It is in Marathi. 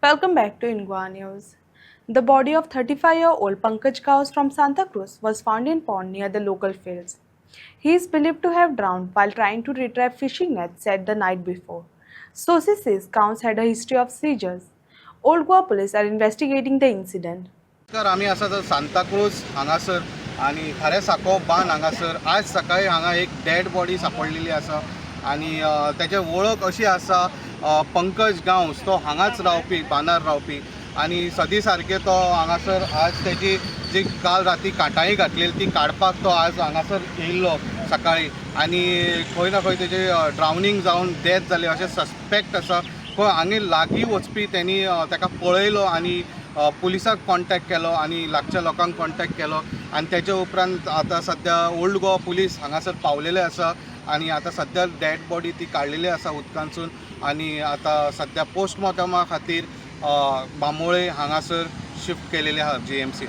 Welcome back to Ingwa News. The body of 35-year-old Pankaj Kaus from Santa Cruz was found in pond near the local fields. He is believed to have drowned while trying to retrieve fishing nets set the night before. Sources say Kaus had a history of seizures. Old Goa police are investigating the incident. तर आम्ही असा तर सांताक्रूज हांगासर आणि खारे साको बान हांगासर आज सकाळी हांगा एक डेड बॉडी सापडलेली आसा आणि त्याची वळख अशी आसा पंकज गांवस तो हांगाच रावपी बानार रावपी आणि सदी सारके तो हांगासर आज त्याची जी काल राती काटाळी घातलेली ती काडपाक तो आज हांगासर येयल्लो सकाळी आणि खंय ना खंय तेजे ड्रावनींग जावन डेथ जाली अशें सस्पेक्ट आसा पण हांगा लागीं वचपी त्यांनी ताका पळयलो आणि पुलिसाक कॉन्टॅक्ट केलो आणि लागच्या लोकांक कॉन्टॅक्ट केलो आणि त्याच्या उपरांत आता सध्या ओल्ड गोवा पुलीस हांगासर पावलेले आसा आणि आता सध्या डेड बॉडी ती काडलेली आसा उदकांसून आणि आता सध्या पोस्टमॉर्टमा खातीर बांबोळे हांगासर शिफ्ट केलेले आहा GMC.